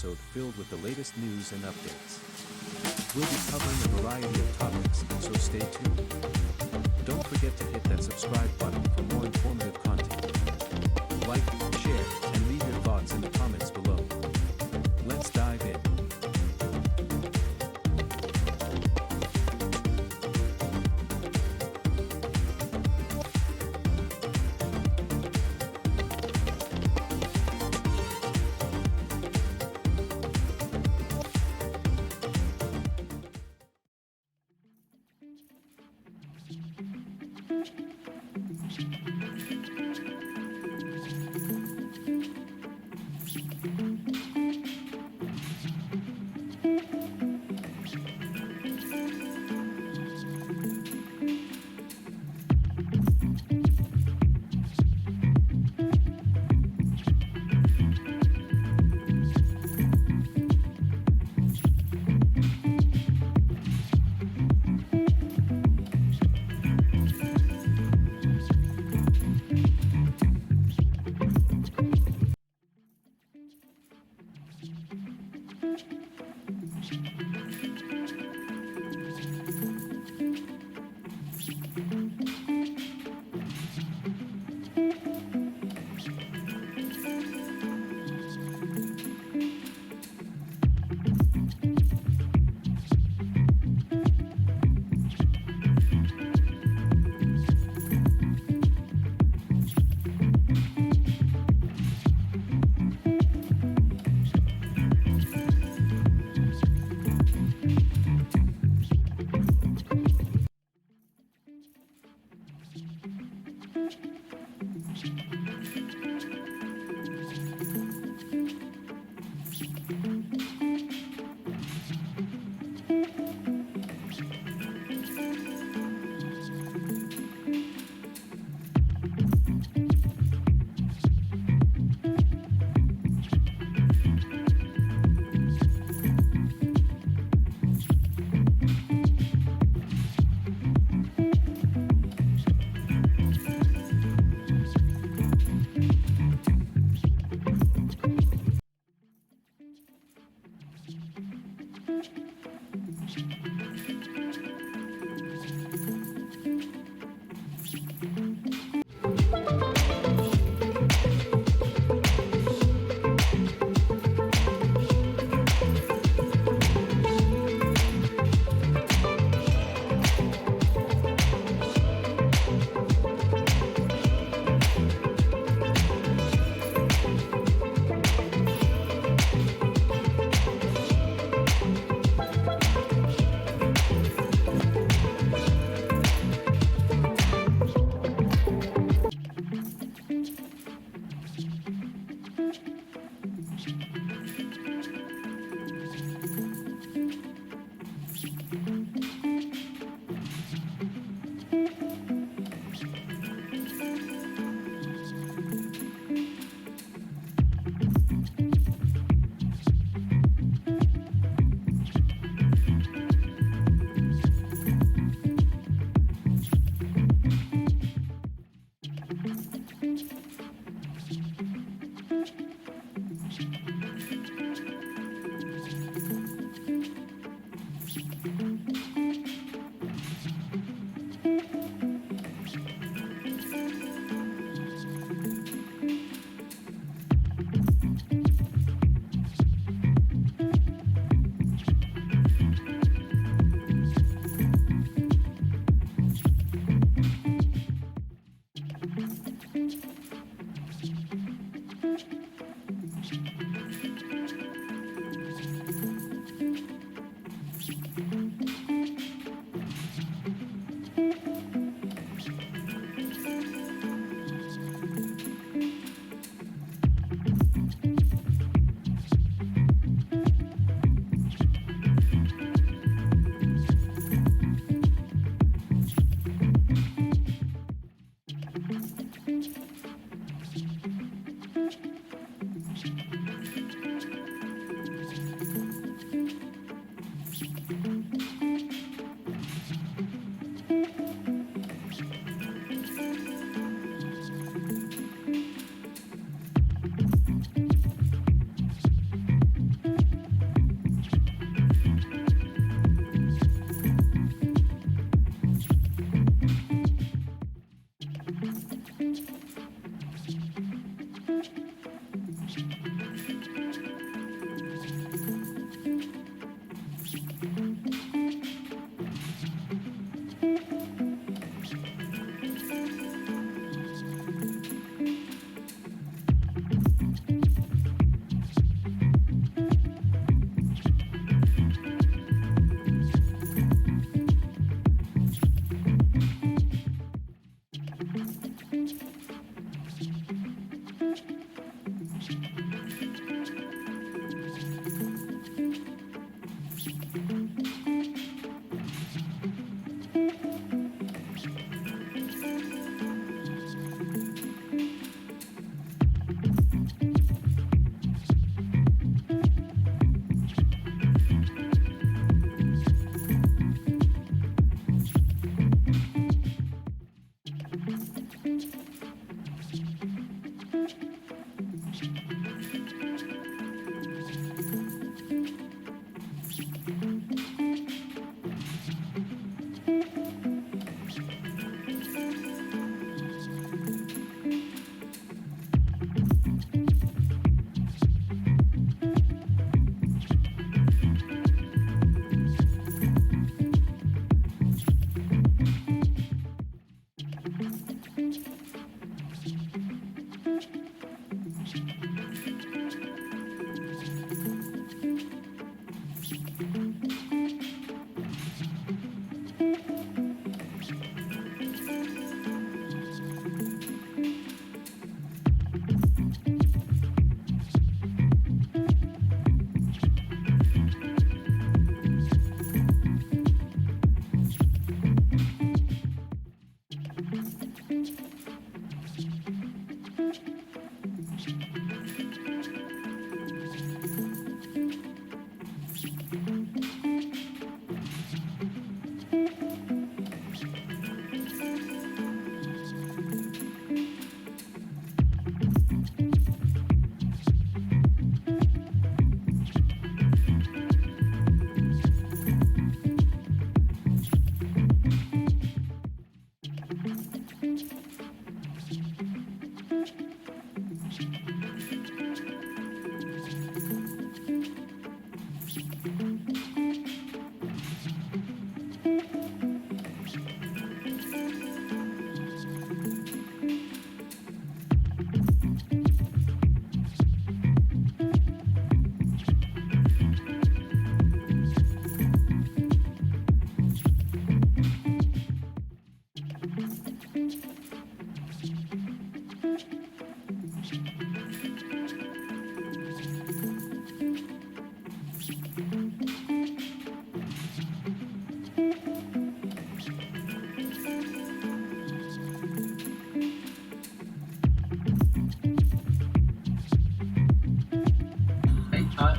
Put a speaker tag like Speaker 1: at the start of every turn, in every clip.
Speaker 1: episode filled with the latest news and updates. We'll be covering a variety of topics, so stay tuned. Don't forget to hit that subscribe button for more informative content. Like, share, and leave your thoughts in the comments below. Let's dive in.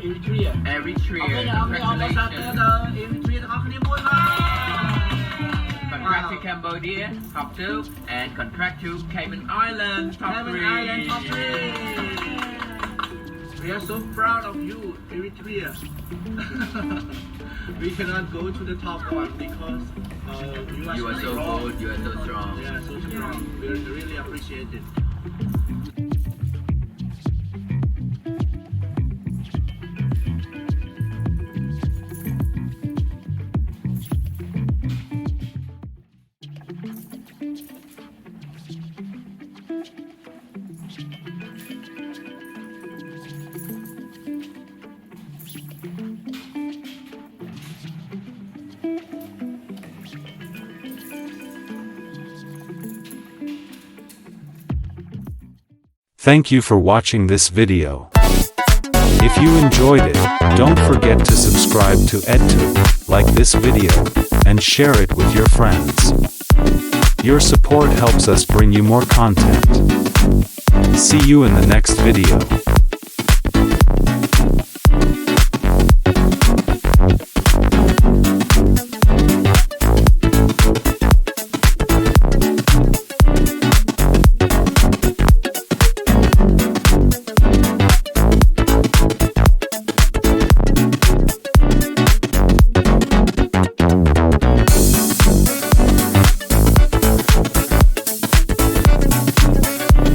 Speaker 2: Eritrea
Speaker 3: Eritrea
Speaker 2: អូខេអរគុណសាទរដល់ Eritrea ទាំងអស់គ្នាមួយមក
Speaker 3: Contract to Cambodia, top 2, and contract to Cayman Islands, top 3.
Speaker 2: Cayman Island top 3 We are so proud of you Eritrea We cannot go to the top one because
Speaker 3: You are so
Speaker 2: strong.
Speaker 3: good, you are so strong.
Speaker 2: Yeah, so strong. We really appreciate it.
Speaker 1: Thank you for watching this video. If you enjoyed it, don't forget to subscribe to EdTube, like this video, and share it with your friends. Your support helps us bring you more content. See you in the next video.